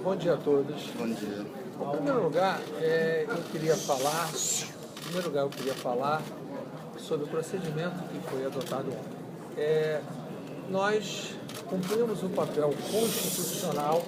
Bom dia a todos. Bom dia. Em primeiro lugar, eu queria falar sobre o procedimento que foi adotado ontem. Nós cumprimos o papel constitucional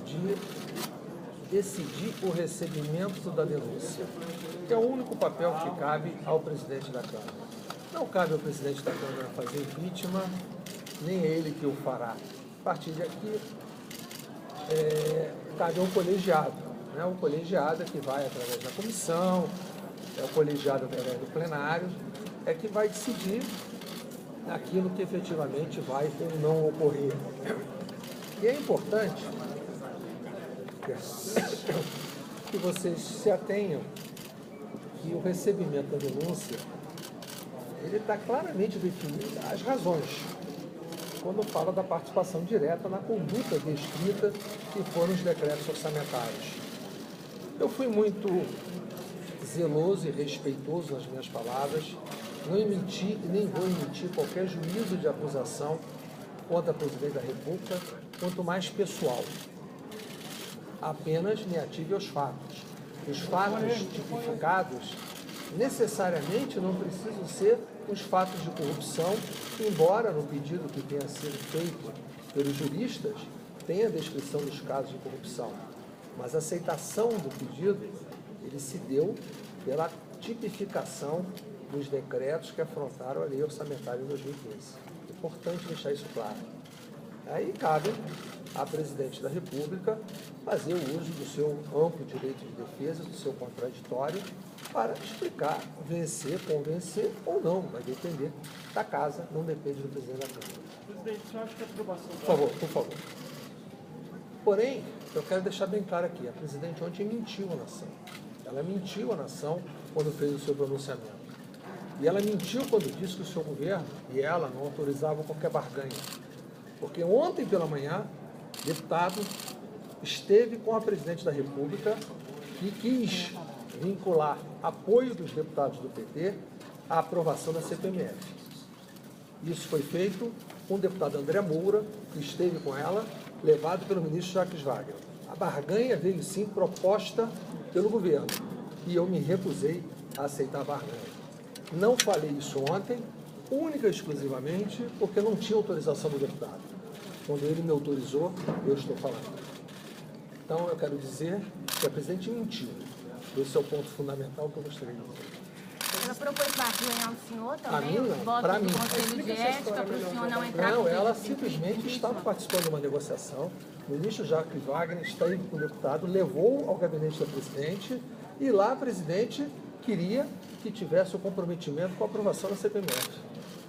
de decidir o recebimento da denúncia, que é o único papel que cabe ao presidente da Câmara. Não cabe ao presidente da Câmara fazer impeachment, nem é ele que o fará. A partir daqui, cabe ao colegiado, né? O colegiado é que vai através da comissão, o colegiado através do plenário, é que vai decidir aquilo que efetivamente vai ou não ocorrer. E é importante que vocês se atenham que o recebimento da denúncia, ele está claramente definido as razões, quando fala da participação direta na conduta descrita que foram os decretos orçamentários. Eu fui muito zeloso e respeitoso nas minhas palavras, não emiti e nem vou emitir qualquer juízo de acusação contra a Presidente da República, quanto mais pessoal. Apenas me ative aos fatos. Os fatos tipificados necessariamente não precisam ser os fatos de corrupção, embora no pedido que tenha sido feito pelos juristas tenha a descrição dos casos de corrupção. Mas a aceitação do pedido, ele se deu pela tipificação dos decretos que afrontaram a lei orçamentária de 2015. É importante deixar isso claro. Aí cabe à Presidente da República fazer o uso do seu amplo direito de defesa, do seu contraditório, para explicar, vencer, convencer ou não, vai depender da casa, não depende do presidente da Câmara. Presidente, o senhor acha que a aprovação... Por favor. Porém, eu quero deixar bem claro aqui, a Presidente ontem mentiu à nação. Ela mentiu à nação quando fez o seu pronunciamento. E ela mentiu quando disse que o seu governo e ela não autorizavam qualquer barganha. Porque ontem pela manhã, o deputado esteve com a Presidente da República e quis vincular apoio dos deputados do PT à aprovação da CPMF. Isso foi feito com o deputado André Moura, que esteve com ela, levado pelo ministro Jacques Wagner. A barganha veio sim proposta pelo governo e eu me recusei a aceitar a barganha. Não falei isso ontem, única e exclusivamente porque não tinha autorização do deputado. Quando ele me autorizou, eu estou falando. Então eu quero dizer que a Presidente mentiu. Esse é o ponto fundamental que eu gostaria de dizer. Ela propôs barganha ao senhor A também? mim, não. Para mim. Conselho de ética para o senhor não entrar Não, com ela pedido de simplesmente impeachment? estava participando de uma negociação. O ministro Jacques Wagner esteve com o deputado, levou ao gabinete da Presidente e lá a Presidente queria que tivesse o comprometimento com a aprovação da CPMF.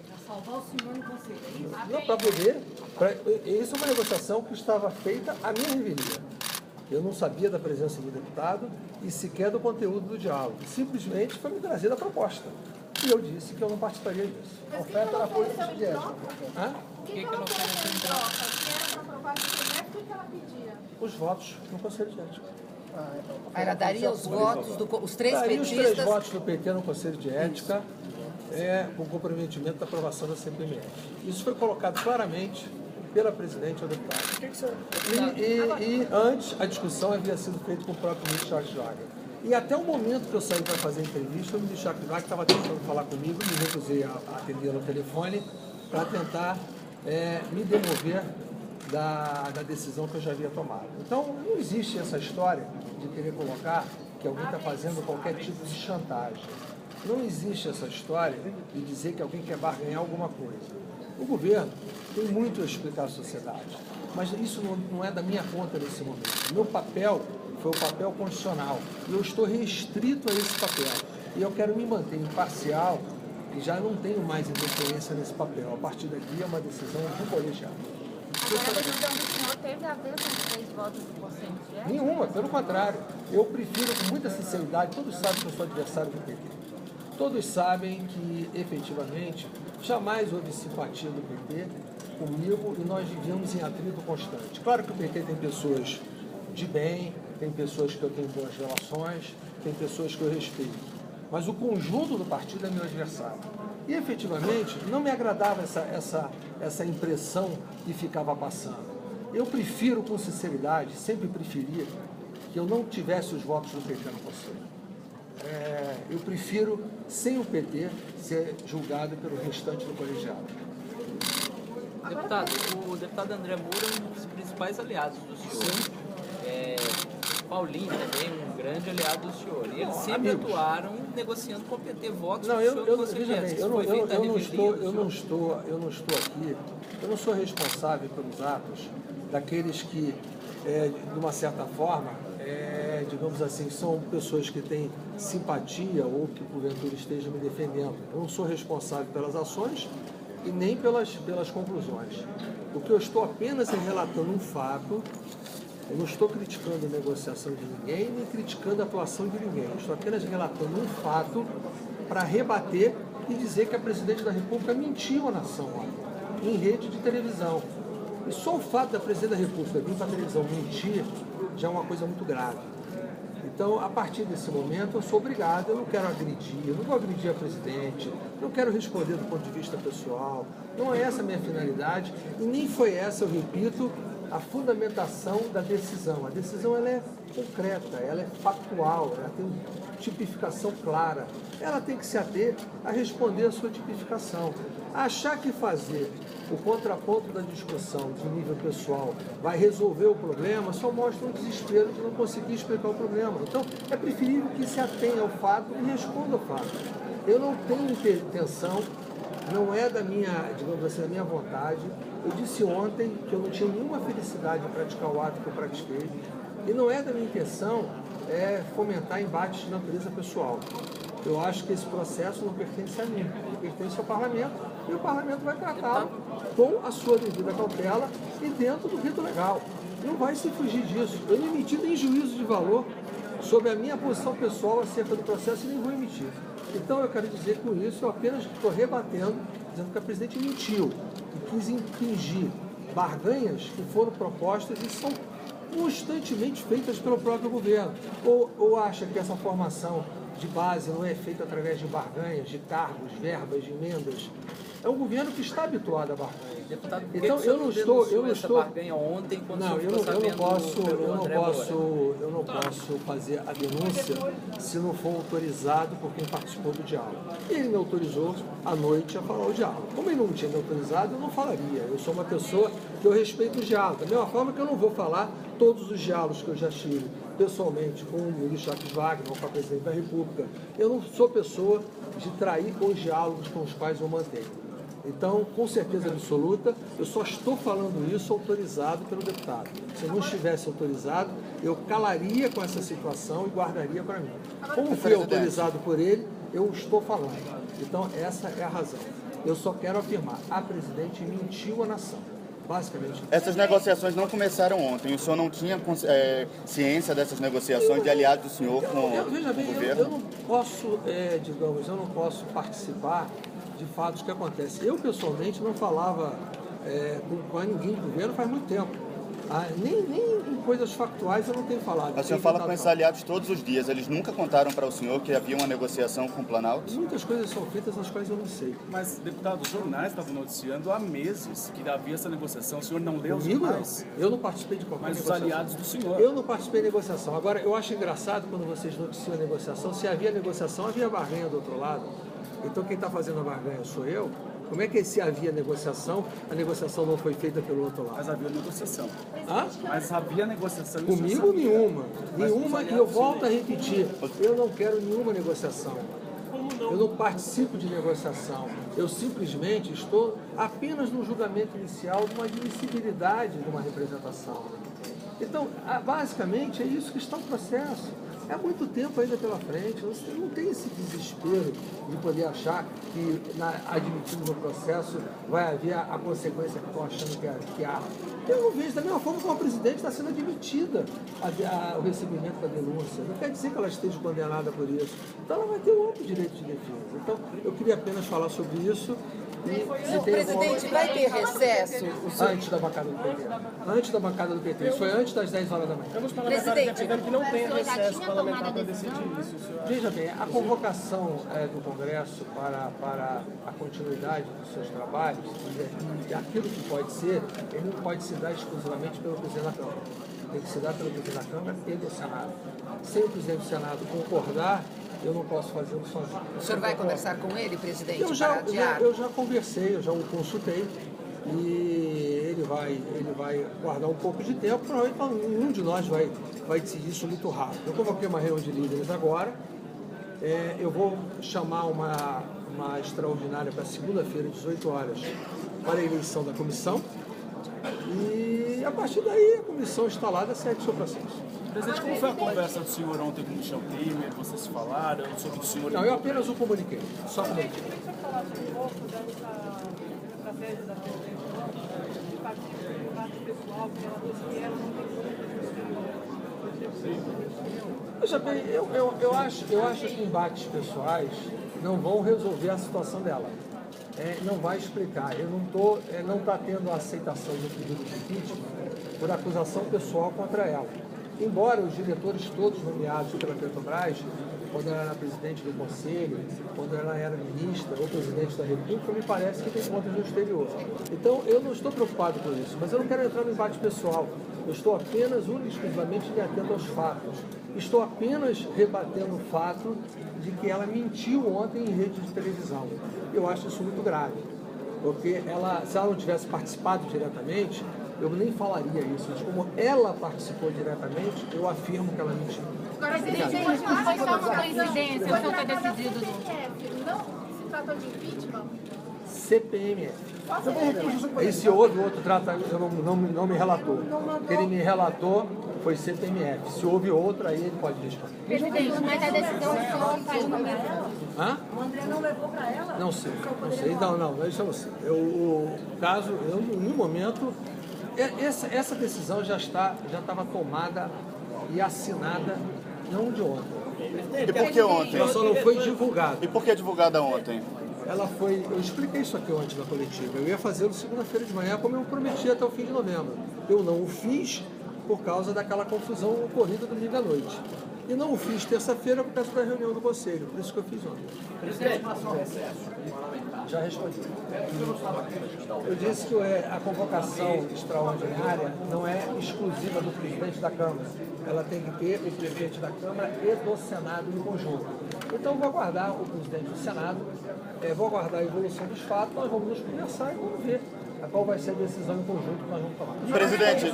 Para salvar o senhor no conselho, é isso? Não, para poder... Isso é uma negociação que estava feita à minha revelia. Eu não sabia da presença do deputado e sequer do conteúdo do diálogo. Simplesmente foi me trazida a proposta. E eu disse que eu não participaria disso. A oferta era política de ética. O que ela ofereceu em troca? Se era para aprovar a CPMF, o que ela pedia? Os votos no Conselho de Ética. Ela daria os votos, os três Daria os petistas... 3 votos do PT no Conselho de Ética com o comprometimento da aprovação da CPMF. Isso foi colocado claramente pela Presidente ao deputado. E antes, a discussão havia sido feita com o próprio ministro Jacques Wagner. E até o momento que eu saí para fazer a entrevista, o ministro Jacques Wagner estava tentando falar comigo, me recusei a atender no telefone para tentar me demover da decisão que eu já havia tomado. Então, não existe essa história de querer colocar que alguém está fazendo qualquer tipo de chantagem. Não existe essa história de dizer que alguém quer barganhar alguma coisa. O governo tem muito a explicar à sociedade, mas isso não é da minha conta nesse momento. O meu papel foi o papel constitucional e eu estou restrito a esse papel. E eu quero me manter imparcial e já não tenho mais interferência nesse papel. A partir daqui é uma decisão do colegiado. Agora, a decisão do senhor teve a ver com os 3 votos do Conselho de Ética? Nenhuma, pelo contrário. Eu prefiro com muita sinceridade, todos sabem que eu sou adversário do PT. Todos sabem que, efetivamente, jamais houve simpatia do PT comigo e nós vivíamos em atrito constante. Claro que o PT tem pessoas de bem, tem pessoas que eu tenho boas relações, tem pessoas que eu respeito. Mas o conjunto do partido é meu adversário. E, efetivamente, não me agradava essa impressão que ficava passando. Eu prefiro, com sinceridade, sempre preferi que eu não tivesse os votos do PT no Conselho. Eu prefiro, sem o PT, ser julgado pelo restante do colegiado. Deputado, o deputado André Moura é um dos principais aliados do senhor. Paulinho também, um grande aliado do senhor. E eles sempre atuaram negociando com o PT votos Não, do senhor que você veja disse. bem, eu não estou aqui, eu não sou responsável pelos atos daqueles que, de uma certa forma, digamos assim, são pessoas que têm simpatia ou que porventura estejam me defendendo. Eu não sou responsável pelas ações e nem pelas conclusões. O que eu estou apenas é relatando um fato. Eu não estou criticando a negociação de ninguém, nem criticando a atuação de ninguém. Eu estou apenas relatando um fato para rebater e dizer que a presidente da República mentiu à nação ontem, em rede de televisão. E só o fato da presidente da República vir para a televisão mentir já é uma coisa muito grave. Então, a partir desse momento, eu sou obrigado, eu não quero agredir, eu não vou agredir a presidente, não quero responder do ponto de vista pessoal, não é essa a minha finalidade e nem foi essa, eu repito, a fundamentação da decisão. A decisão ela é concreta, ela é factual, ela tem tipificação clara. Ela tem que se ater a responder a sua tipificação. Achar que fazer o contraponto da discussão de nível pessoal vai resolver o problema só mostra um desespero de não conseguir explicar o problema. Então, é preferível que se atenha ao fato e responda ao fato. Eu não tenho intenção, não é da minha, digamos assim, da minha vontade. Eu disse ontem que eu não tinha nenhuma felicidade em praticar o ato que eu pratiquei e não é da minha intenção fomentar embates de natureza pessoal. Eu acho que esse processo não pertence a mim, ele pertence ao parlamento e o parlamento vai tratá-lo com a sua devida cautela e dentro do rito legal. Não vai se fugir disso. Eu não emiti nem juízo de valor sobre a minha posição pessoal acerca do processo e nem vou emitir. Então eu quero dizer com isso, eu apenas estou rebatendo, dizendo que a presidente mentiu e quis impingir barganhas que foram propostas e são constantemente feitas pelo próprio governo. Ou acha que essa formação de base não é feita através de barganhas, de cargos, verbas, de emendas? É um governo que está habituado a barganha. Deputado, então eu não estou barganha ontem quando não, eu não posso fazer a denúncia se não for autorizado por quem participou do diálogo. Ele me autorizou à noite a falar o diálogo. Como ele não tinha me autorizado, eu não falaria. Eu sou uma pessoa que eu respeito o diálogo. Da mesma forma que eu não vou falar todos os diálogos que eu já tive pessoalmente com o ministro Jacques Wagner ou com a presidente da República. Eu não sou pessoa de trair com os diálogos com os quais eu mantenho. Então, com certeza absoluta, eu só estou falando isso autorizado pelo deputado. Se eu não estivesse autorizado, eu calaria com essa situação e guardaria para mim. Como fui autorizado por ele, eu estou falando. Então, essa é a razão. Eu só quero afirmar, a presidente mentiu à nação. Basicamente. Essas negociações não começaram ontem. O senhor não tinha ciência dessas negociações de aliados do senhor com o governo? Eu não posso, eu não posso participar de fatos que acontecem. Eu, pessoalmente, não falava com ninguém do governo faz muito tempo. Nem em coisas factuais eu não tenho falado. O senhor fala com esses aliados todos os dias. Eles nunca contaram para o senhor que havia uma negociação com o Planalto? Muitas coisas são feitas, as quais eu não sei. Mas, deputado, os jornais estavam noticiando há meses que havia essa negociação. O senhor não leu os Comigo, jornais? não. Eu não participei de qualquer negociação. Mas os aliados do senhor? Eu não participei de negociação. Agora, eu acho engraçado quando vocês noticiam a negociação. Se havia negociação, havia barganha do outro lado. Então, quem está fazendo a barganha sou eu. Como é que se havia negociação, a negociação não foi feita pelo outro lado? Mas havia negociação. Hã? Mas havia negociação. Comigo, nenhuma. Nenhuma, e eu volto a repetir. Eu não quero nenhuma negociação. Eu não participo de negociação. Eu simplesmente estou apenas no julgamento inicial de uma admissibilidade de uma representação. Então, basicamente, é isso que está o processo. É muito tempo ainda pela frente, você não tem esse desespero de poder achar que, admitindo no processo, vai haver a consequência que estão achando que há. Eu não vejo, da mesma forma como a presidente está sendo admitida o recebimento da denúncia. Não quer dizer que ela esteja condenada por isso. Então ela vai ter um amplo direito de defesa. Então, eu queria apenas falar sobre isso Presidente, vai ter recesso? Antes da bancada do PT. Antes da bancada do PT. Isso foi antes das 10 horas da manhã. Temos parlamentares defendendo que não tem O senhor já recesso tinha parlamentar tomado para a decisão? decidir isso. O senhor Veja bem, a convocação do Congresso para a continuidade dos seus trabalhos, e aquilo que pode ser, ele não pode se dar exclusivamente pelo presidente da Câmara. Tem que se dar pelo presidente da Câmara e do Senado. Sem o presidente do Senado concordar, eu não posso fazê-lo sozinho. O senhor vai conversar com ele, presidente, Eu já conversei, eu já o consultei e ele vai guardar um pouco de tempo, provavelmente nenhum de nós vai decidir isso muito rápido. Eu convoquei uma reunião de líderes agora, eu vou chamar uma extraordinária para segunda-feira, 18 horas, para a eleição da comissão e a partir daí a comissão instalada segue o seu processo. Presidente, como foi a conversa do senhor ontem com o Michel Temer? Vocês falaram sobre o senhor... Não, eu apenas o comuniquei, só comuniquei. Queria que o senhor falasse um pouco dessa estratégia da presidente de partir do lado pessoal, porque ela disse que ela não tem como. Veja bem, eu acho que embates pessoais não vão resolver a situação dela. Não vai explicar. Eu não está tendo a aceitação do pedido de impeachment por acusação pessoal contra ela. Embora os diretores todos nomeados pela Petrobras, quando ela era presidente do Conselho, quando ela era ministra ou presidente da República, me parece que tem contas no exterior. Então, eu não estou preocupado com isso, mas eu não quero entrar no embate pessoal. Eu estou apenas, única e exclusivamente, me atento aos fatos. Estou apenas rebatendo o fato de que ela mentiu ontem em rede de televisão. Eu acho isso muito grave, porque se ela não tivesse participado diretamente, eu nem falaria isso. Mas como ela participou diretamente, eu afirmo que ela mentiu. Agora, presidente, foi só uma coincidência o senhor ter decidido. Não se tratou de impeachment? CPMF. Aí se houve outro tratamento, não me relatou. O que ele me relatou foi CPMF. Se houve outro, aí ele pode responder. Presidente, mas a decisão o senhor saiu no Hã? O André não levou para ela? Não sei. Não, isso eu não sei. O caso, em nenhum momento, essa decisão já estava tomada e assinada não de ontem. E por que ontem? Ela só não foi divulgada. E por que divulgada ontem? Eu expliquei isso aqui ontem na coletiva. Eu ia fazê-lo segunda-feira de manhã, como eu prometi até o fim de novembro. Eu não o fiz por causa daquela confusão ocorrida domingo à noite. E não o fiz terça-feira por causa da reunião do Conselho. Por isso que eu fiz ontem. Já respondi. Eu disse que a convocação extraordinária não é exclusiva do presidente da Câmara. Ela tem que ter o presidente da Câmara e do Senado em conjunto. Então, vou aguardar o presidente do Senado, vou aguardar a evolução dos fatos, nós vamos nos conversar e vamos ver qual vai ser a decisão em conjunto que nós vamos tomar. Presidente,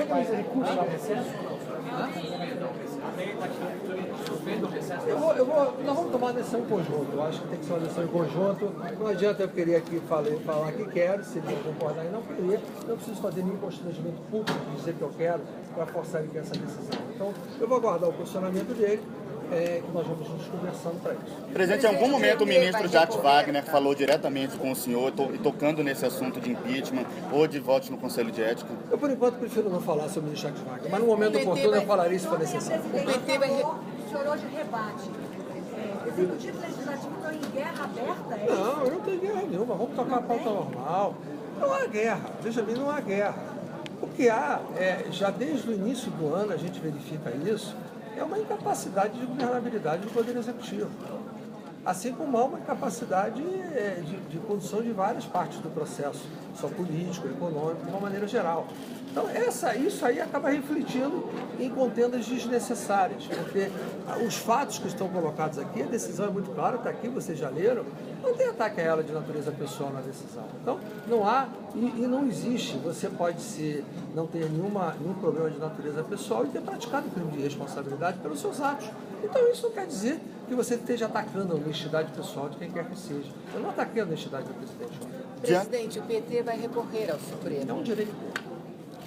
Nós vamos tomar uma decisão em conjunto. Eu acho que tem que ser uma decisão em conjunto. Não adianta eu querer aqui falar que quero, se ele concordar e não querer. Não preciso fazer nenhum constrangimento público de dizer que eu quero para forçar ele a essa decisão. Então, eu vou aguardar o posicionamento dele. Que nós vamos nos conversando para isso. Presidente, em algum momento o ministro Jacques Wagner falou diretamente com o senhor e tocando nesse assunto de impeachment ou de votos no Conselho de Ética? Eu, por enquanto, prefiro não falar sobre o ministro Jacques Wagner, mas no momento oportuno eu falaria se for necessário. O PT vai... O senhor hoje rebate. Executivo e Legislativo estão em guerra aberta? Não, eu não tenho guerra nenhuma. Vamos tocar a pauta normal. Não há guerra. Veja bem, não há guerra. O que há, já desde o início do ano a gente verifica isso, é uma incapacidade de governabilidade do Poder Executivo. Assim como há uma incapacidade de condução de várias partes do processo, só político, econômico, de uma maneira geral. Então, isso aí acaba refletindo em contendas desnecessárias, porque os fatos que estão colocados aqui, a decisão é muito clara, está aqui, vocês já leram, não tem ataque a ela de natureza pessoal na decisão. Então, não há e não existe. Você pode não ter nenhum problema de natureza pessoal e ter praticado crime de responsabilidade pelos seus atos. Então, isso não quer dizer que você esteja atacando a honestidade pessoal de quem quer que seja. Eu não ataquei a honestidade do presidente. Presidente, o PT vai recorrer ao Supremo. É um direito dele.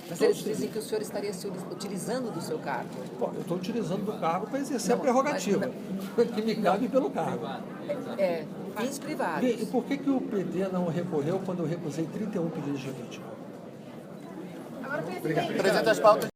Mas eles dizem que o senhor estaria se utilizando do seu cargo. Bom, eu estou utilizando do cargo para exercer a prerrogativa, que me cabe pelo cargo. Fins privados. E por que o PT não recorreu quando eu recusei 31 pedidos de impeachment? Agora, presidente. Presidente, as pautas